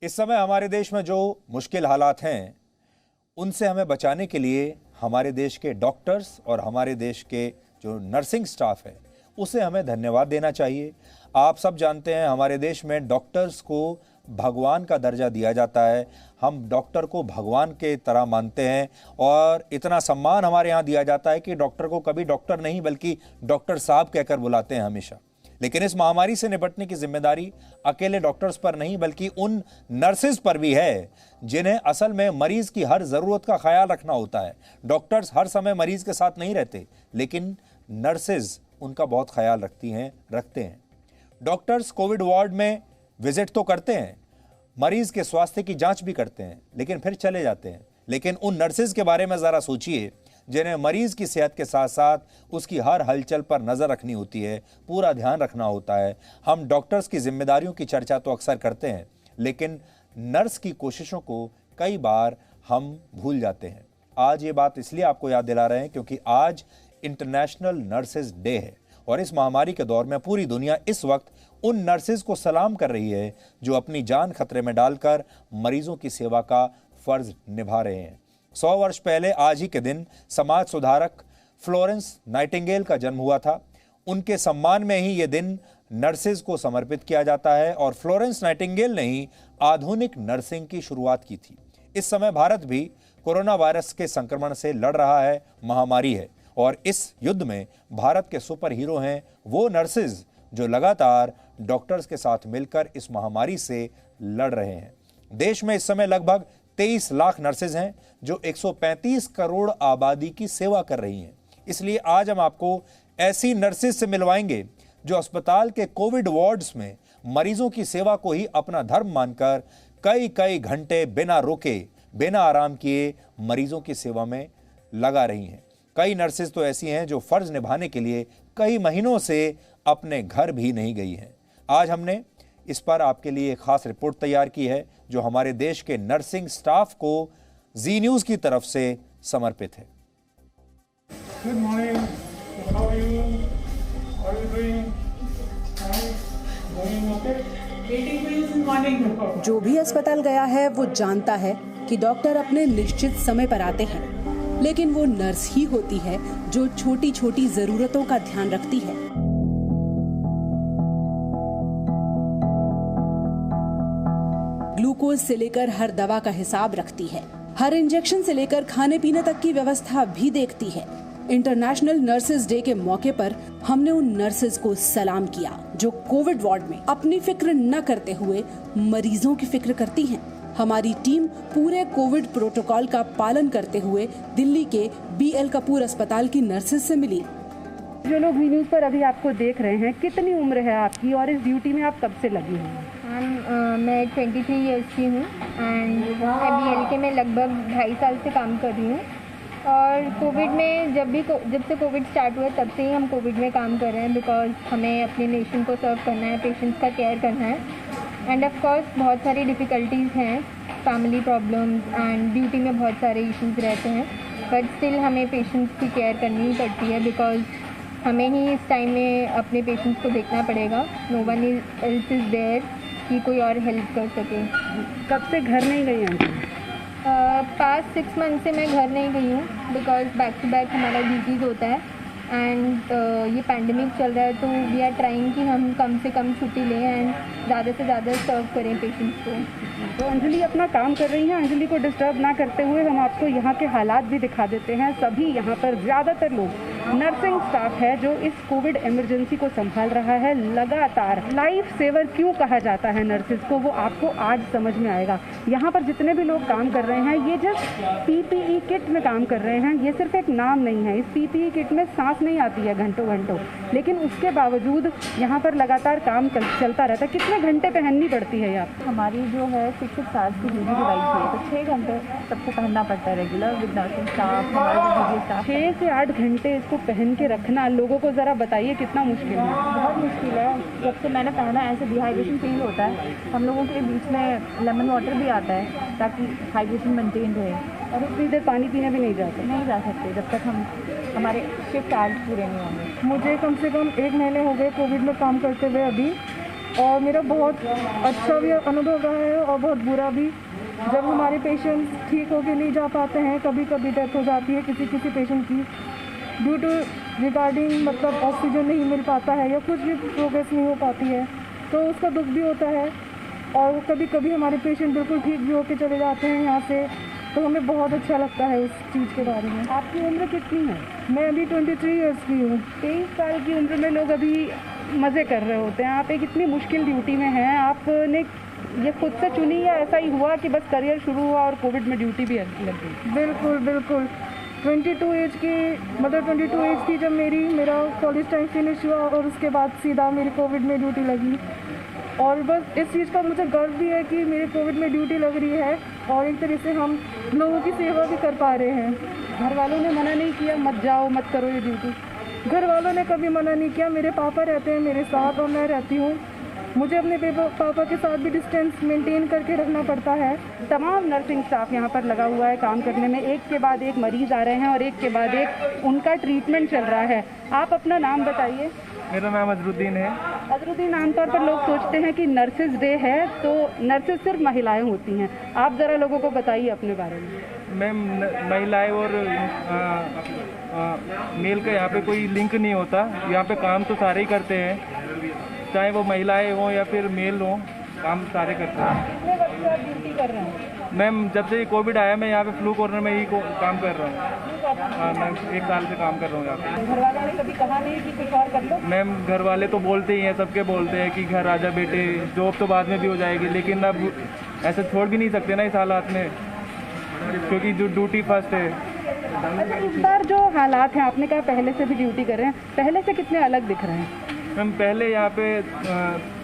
इस समय हमारे देश में जो मुश्किल हालात हैं उनसे हमें बचाने के लिए हमारे देश के डॉक्टर्स और हमारे देश के जो नर्सिंग स्टाफ है उसे हमें धन्यवाद देना चाहिए। आप सब जानते हैं हमारे देश में डॉक्टर्स को भगवान का दर्जा दिया जाता है। हम डॉक्टर को भगवान के तरह मानते हैं और इतना सम्मान हमारे यहाँ दिया जाता है कि डॉक्टर को कभी डॉक्टर नहीं बल्कि डॉक्टर साहब कहकर बुलाते हैं हमेशा। लेकिन इस महामारी से निपटने की जिम्मेदारी अकेले डॉक्टर्स पर नहीं बल्कि उन नर्सेज पर भी है जिन्हें असल में मरीज की हर जरूरत का ख्याल रखना होता है। डॉक्टर्स हर समय मरीज के साथ नहीं रहते लेकिन नर्सेज उनका बहुत ख्याल रखते हैं। डॉक्टर्स कोविड वार्ड में विजिट तो करते हैं, मरीज के स्वास्थ्य की जांच भी करते हैं लेकिन फिर चले जाते हैं। लेकिन उन नर्सेज के बारे में जरा सोचिए जिन्हें मरीज की सेहत के साथ साथ उसकी हर हलचल पर नजर रखनी होती है, पूरा ध्यान रखना होता है। हम डॉक्टर्स की जिम्मेदारियों की चर्चा तो अक्सर करते हैं लेकिन नर्स की कोशिशों को कई बार हम भूल जाते हैं। आज ये बात इसलिए आपको याद दिला रहे हैं क्योंकि आज इंटरनेशनल नर्सेज डे है और इस महामारी के दौर में पूरी दुनिया इस वक्त उन नर्सेज को सलाम कर रही है जो अपनी जान खतरे में डालकर मरीजों की सेवा का फर्ज निभा रहे हैं। 100 वर्ष पहले आज ही के दिन समाज सुधारक फ्लोरेंस नाइटिंगेल का जन्म हुआ था। उनके सम्मान में ही ये दिन नर्सेज को समर्पित किया जाता है और फ्लोरेंस नाइटिंगेल ने ही आधुनिक नर्सिंग की शुरुआत की थी। इस समय भारत भी कोरोना वायरस के संक्रमण से लड़ रहा है, महामारी है और इस युद्ध में भारत के सुपर हीरो हैं वो नर्सेज जो लगातार डॉक्टर्स के साथ मिलकर इस महामारी से लड़ रहे हैं। देश में इस समय लगभग 23 लाख नर्सेज हैं जो 135 करोड़ आबादी की सेवा कर रही हैं। इसलिए आज हम आपको ऐसी नर्सेज से मिलवाएंगे जो अस्पताल के कोविड वार्ड्स में मरीजों की सेवा को ही अपना धर्म मानकर कई घंटे बिना रुके बिना आराम किए मरीजों की सेवा में लगा रही हैं। कई नर्सेज तो ऐसी हैं जो फर्ज निभाने के लिए कई महीनों से अपने घर भी नहीं गई हैं। आज हमने इस पर आपके लिए एक खास रिपोर्ट तैयार की है जो हमारे देश के नर्सिंग स्टाफ को जी न्यूज़ की तरफ से समर्पित है। Good morning. How are you? How are you doing? Going okay? Waiting for you this morning. जो भी अस्पताल गया है वो जानता है कि डॉक्टर अपने निश्चित समय पर आते हैं लेकिन वो नर्स ही होती है जो छोटी छोटी जरूरतों का ध्यान रखती है। ग्लूकोज से लेकर हर दवा का हिसाब रखती है, हर इंजेक्शन से लेकर खाने पीने तक की व्यवस्था भी देखती है। इंटरनेशनल नर्सेज डे के मौके पर हमने उन नर्सेज को सलाम किया जो कोविड वार्ड में अपनी फिक्र न करते हुए मरीजों की फिक्र करती हैं। हमारी टीम पूरे कोविड प्रोटोकॉल का पालन करते हुए दिल्ली के BL कपूर अस्पताल की नर्सेज से मिली। जो लोग वी न्यूज़ पर अभी आपको देख रहे हैं, कितनी उम्र है आपकी और इस ड्यूटी में आप कब से लगी हैं? मैं 23 ईयर्स की हूँ एंड BL के में लगभग 2.5 साल से काम कर रही हूँ और कोविड में जब से कोविड स्टार्ट हुआ तब से ही हम कोविड में काम कर रहे हैं बिकॉज हमें अपने नेशन को सर्व करना है, पेशेंट्स का केयर करना है एंड ऑफ कोर्स बहुत सारी डिफ़िकल्टीज़ हैं, फैमिली प्रॉब्लम्स एंड ड्यूटी में बहुत सारे इश्यूज़ रहते हैं बट स्टिल हमें पेशेंट्स की केयर करनी ही पड़ती है बिकॉज हमें ही इस टाइम में अपने पेशेंट्स को देखना पड़ेगा। No one else is there कि कोई और हेल्प कर सके। कब से घर नहीं गई हैं? पास्ट 6 मंथ से मैं घर नहीं गई हूँ बिकॉज बैक टू बैक हमारा ड्यूटीज़ होता है एंड ये पैंडमिक चल रहा है तो वी आर ट्राइंग कि हम कम से कम छुट्टी लें एंड ज़्यादा से ज़्यादा सर्व करें पेशेंट्स को। तो अंजलि अपना काम कर रही हैं। अंजलि को डिस्टर्ब ना करते हुए हम आपको यहाँ के हालात भी दिखा देते हैं। सभी यहाँ पर ज़्यादातर लोग नर्सिंग स्टाफ है जो इस कोविड इमरजेंसी को संभाल रहा है लगातार। लाइफ सेवर क्यों कहा जाता है नर्सेज को वो आपको आज समझ में आएगा। यहाँ पर जितने भी लोग काम कर रहे हैं ये जस्ट PPE किट में काम कर रहे हैं। ये सिर्फ एक नाम नहीं है, इस PPE किट में सांस नहीं आती है घंटों लेकिन उसके बावजूद यहाँ पर लगातार काम चलता रहता है। कितने घंटे पहननी पड़ती है आप? हमारी जो है 6 आवर्स की ड्यूटी डिवाइस है तो 6 घंटे सबको पहनना पड़ता है रेगुलर विद नर्सिंग स्टाफ, हमारे जो स्टाफ 6 से 8 घंटे इसको पहन के रखना लोगों को ज़रा बताइए कितना मुश्किल है। बहुत मुश्किल है। जब से मैंने पहना ऐसे डिहाइड्रेशन फील होता है। हम लोगों के बीच में लेमन वाटर भी आता है ताकि हाइड्रेशन मेंटेन रहे और उतनी देर पानी पीने भी नहीं जा सकते जब तक हमारे शिफ्ट आवर्स पूरे नहीं होंगे। मुझे कम से कम 1 महीने हो गए कोविड में काम करते हुए। अभी और मेरा बहुत अच्छा भी अनुभव रहा है और बहुत बुरा भी। जब हमारे पेशेंट्स ठीक होके नहीं जा पाते हैं, कभी कभी डेथ हो जाती है किसी पेशेंट की ड्यू टू रिगार्डिंग मतलब ऑक्सीजन नहीं मिल पाता है या कुछ भी प्रोग्रेस नहीं हो पाती है, तो उसका दुख भी होता है। और कभी कभी हमारे पेशेंट बिल्कुल ठीक भी होके चले जाते हैं यहाँ से, तो हमें बहुत अच्छा लगता है उस चीज़ के बारे में। आपकी उम्र कितनी है? मैं अभी 23 ईयर्स की हूँ। 23 साल की उम्र में लोग अभी मज़े कर रहे होते हैं। आप एक इतनी मुश्किल ड्यूटी में हैं, आपने ये खुद से चुनी या ऐसा ही हुआ कि बस करियर शुरू हुआ और कोविड में ड्यूटी भी लग गई? बिल्कुल बिल्कुल 22 एज थी जब मेरा कॉलेज टाइम फिनिश हुआ और उसके बाद सीधा मेरी कोविड में ड्यूटी लगी। और बस इस चीज़ का मुझे गर्व भी है कि मेरे कोविड में ड्यूटी लग रही है और एक तरह से हम लोगों की सेवा भी कर पा रहे हैं। घर वालों ने मना नहीं किया मत जाओ मत करो ये ड्यूटी? घर वालों ने कभी मना नहीं किया। मेरे पापा रहते हैं मेरे साथ और मैं रहती हूँ। मुझे अपने पापा के साथ भी डिस्टेंस मेंटेन करके रखना पड़ता है। तमाम नर्सिंग स्टाफ यहाँ पर लगा हुआ है काम करने में। एक के बाद एक मरीज़ आ रहे हैं और एक के बाद एक उनका ट्रीटमेंट चल रहा है। आप अपना नाम बताइए। मेरा नाम अजरुद्दीन है। अजरुद्दीन, आमतौर पर लोग सोचते हैं कि नर्सेज डे है तो नर्सेज सिर्फ महिलाएं होती हैं। आप ज़रा लोगों को बताइए अपने बारे में। मैम, महिलाएं और मेल का यहाँ पे कोई लिंक नहीं होता। यहाँ पे काम तो सारे ही करते हैं, चाहे वो महिलाएं हों या फिर मेल हों, काम सारे करते हैं। कितने वक्त से आप ड्यूटी कर रहे हैं? मैम, जब से कोविड आया मैं यहाँ पे फ्लू कॉर्नर में ही काम कर रहा हूँ। हाँ, मैं 1 साल से काम कर रहा हूँ यहाँ पे। घर वालों ने कभी कहा नहीं कि कुछ और कर लो? मैम, घर वाले तो बोलते ही हैं, सबके बोलते हैं कि घर आजा बेटे, जॉब तो बाद में भी हो जाएगी, लेकिन अब ऐसे छोड़ भी नहीं सकते ना इस हालात में, क्योंकि जो ड्यूटी फर्स्ट है। अच्छा, इस बार जो हालात हैं, आपने कहा पहले से भी ड्यूटी कर रहे हैं, पहले से कितने अलग दिख रहे हैं? मैम, पहले यहाँ पे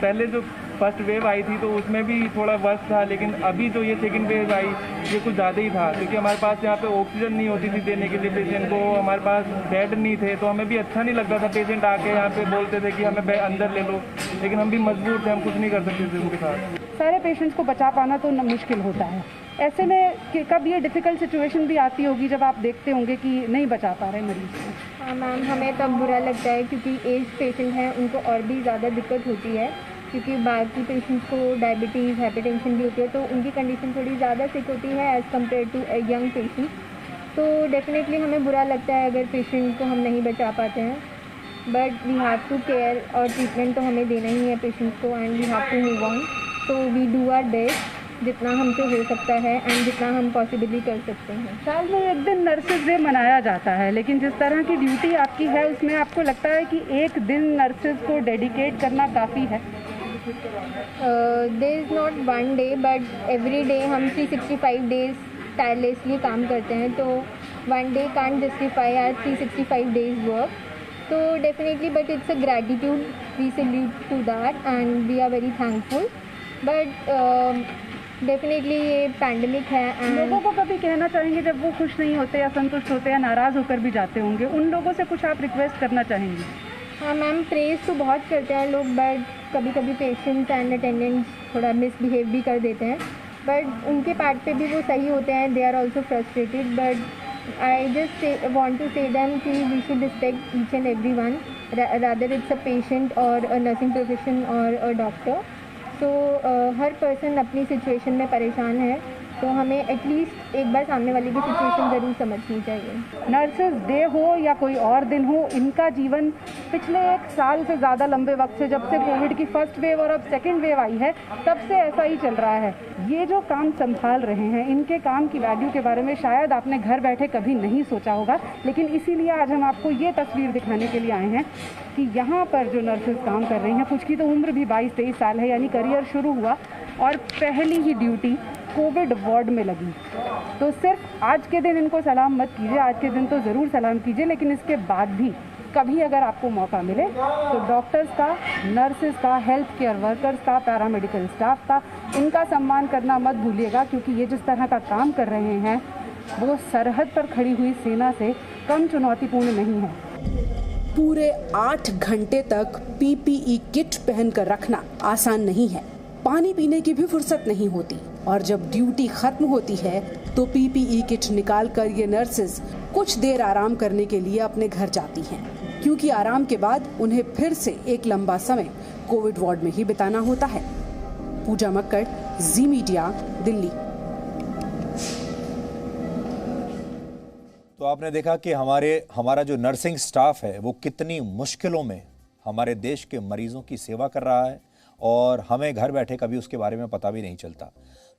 पहले जो फर्स्ट वेव आई थी तो उसमें भी थोड़ा वर्स्ट था, लेकिन अभी जो ये सेकंड वेव आई ये कुछ ज़्यादा ही था, क्योंकि हमारे पास यहाँ पे ऑक्सीजन नहीं होती थी देने के लिए पेशेंट को, हमारे पास बेड नहीं थे, तो हमें भी अच्छा नहीं लगता था। पेशेंट आके यहाँ पे बोलते थे कि हमें अंदर ले लो, लेकिन हम भी मजबूर थे, हम कुछ नहीं कर सकते थे उनके साथ। सारे पेशेंट्स को बचा पाना तो मुश्किल होता है। ऐसे में कब ये डिफ़िकल्ट सिचुएशन भी आती होगी जब आप देखते होंगे कि नहीं बचा पा रहे मरीज़ को? हाँ मैम, हमें तब बुरा लगता है क्योंकि एज पेशेंट हैं, उनको और भी ज़्यादा दिक्कत होती है, क्योंकि बाकी पेशेंट्स को डायबिटीज़ हाइपरटेंशन भी होती है, तो उनकी कंडीशन थोड़ी ज़्यादा सिक होती है as compare to a young patient. तो डेफिनेटली हमें बुरा लगता है अगर पेशेंट को हम नहीं बचा पाते हैं, but we have to care और ट्रीटमेंट तो हमें देना ही है पेशेंट्स को and we have to move on. तो वी डू आवर बेस्ट जितना हमसे हो सकता है एंड जितना हम पॉसिबली कर सकते हैं। साल में एक दिन नर्सेज डे मनाया जाता है, लेकिन जिस तरह की ड्यूटी आपकी है उसमें आपको लगता है कि एक दिन नर्सेज को डेडिकेट करना काफ़ी है? There is not one day but every day हम 365 डेज टायरलेसली काम करते हैं, तो one day can't justify our 365 days work. तो definitely but it's a gratitude, we salute to that and we are very thankful. But definitely ये pandemic है and लोगों को कभी कहना चाहेंगे जब वो खुश नहीं होते या संतुष्ट होते या नाराज़ होकर भी जाते होंगे, उन लोगों से कुछ आप रिक्वेस्ट करना चाहेंगे? हाँ मैम, प्रेज़ तो बहुत करते हैं लोग, बट कभी कभी पेशेंट्स एंड अटेंडेंट्स थोड़ा मिसबिहेव भी कर देते हैं, बट उनके पार्ट पे भी वो सही होते हैं, they are also frustrated. But I just want to say them कि we should respect each and every one, rather it's a patient और अ नर्सिंग प्रोफेशन और अ डॉक्टर। तो हर पर्सन अपनी सिचुएशन में परेशान है, तो हमें एटलीस्ट एक बार सामने वाले की सिचुएशन ज़रूर समझनी चाहिए। नर्सेज डे हो या कोई और दिन हो, इनका जीवन पिछले 1 साल से ज़्यादा लंबे वक्त से, जब से कोविड की फर्स्ट वेव और अब सेकेंड वेव आई है, तब से ऐसा ही चल रहा है। ये जो काम संभाल रहे हैं, इनके काम की वैल्यू के बारे में शायद आपने घर बैठे कभी नहीं सोचा होगा, लेकिन इसीलिए आज हम आपको ये तस्वीर दिखाने के लिए आए हैं कि यहाँ पर जो नर्सेज काम कर रही हैं, कुछ की तो उम्र भी 22-23 साल है, यानी करियर शुरू हुआ और पहली ही ड्यूटी कोविड वार्ड में लगी। तो सिर्फ आज के दिन इनको सलाम मत कीजिए, आज के दिन तो ज़रूर सलाम कीजिए, लेकिन इसके बाद भी कभी अगर आपको मौका मिले तो डॉक्टर्स का, नर्सेज का, हेल्थ केयर वर्कर्स का, पैरामेडिकल स्टाफ का, इनका सम्मान करना मत भूलिएगा, क्योंकि ये जिस तरह का काम कर रहे हैं वो सरहद पर खड़ी हुई सेना से कम चुनौतीपूर्ण नहीं है। पूरे 8 घंटे तक पीपीई किट पहनकर रखना आसान नहीं है। पानी पीने की भी फुर्सत नहीं होती और जब ड्यूटी खत्म होती है तो पीपीई किट निकालकर ये नर्सेज कुछ देर आराम करने के लिए अपने घर जाती हैं, क्योंकि आराम के बाद उन्हें फिर से एक लंबा समय कोविड वार्ड में ही बिताना होता है। पूजा मक्कड़, जी मीडिया, दिल्ली। तो आपने देखा कि हमारा जो नर्सिंग स्टाफ है वो कितनी मुश्किलों में हमारे देश के मरीजों की सेवा कर रहा है और हमें घर बैठे कभी उसके बारे में पता भी नहीं चलता।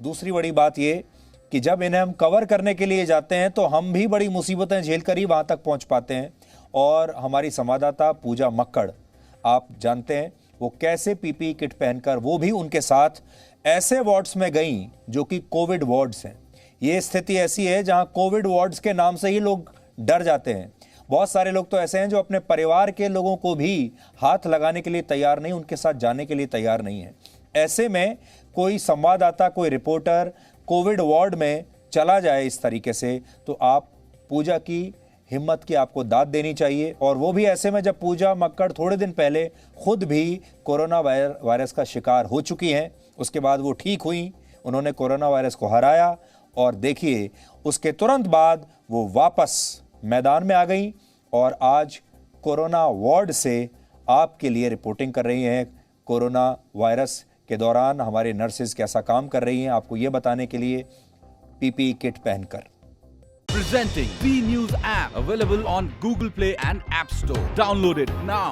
दूसरी बड़ी बात ये कि जब इन्हें हम कवर करने के लिए जाते हैं तो हम भी बड़ी मुसीबतें झेलकर ही वहाँ तक पहुँच पाते हैं। और हमारी संवाददाता पूजा मक्कड़, आप जानते हैं वो कैसे पीपीई किट पहनकर वो भी उनके साथ ऐसे वार्ड्स में गई जो कि कोविड वार्ड्स हैं। ये स्थिति ऐसी है जहां कोविड वार्ड्स के नाम से ही लोग डर जाते हैं। बहुत सारे लोग तो ऐसे हैं जो अपने परिवार के लोगों को भी हाथ लगाने के लिए तैयार नहीं, उनके साथ जाने के लिए तैयार नहीं है। ऐसे में कोई संवाददाता, कोई रिपोर्टर कोविड वार्ड में चला जाए इस तरीके से, तो आप पूजा की हिम्मत की आपको दाद देनी चाहिए। और वो भी ऐसे में जब पूजा मक्कड़ थोड़े दिन पहले खुद भी कोरोना वायरस का शिकार हो चुकी हैं। उसके बाद वो ठीक हुई, उन्होंने कोरोना वायरस को हराया और देखिए उसके तुरंत बाद वो वापस मैदान में आ गई और आज कोरोना वार्ड से आपके लिए रिपोर्टिंग कर रही हैं। कोरोना वायरस के दौरान हमारे नर्सेज कैसा काम कर रही हैं आपको ये बताने के लिए पीपीई किट पहनकर। Presenting B News app, available on Google Play and App Store. Download it now.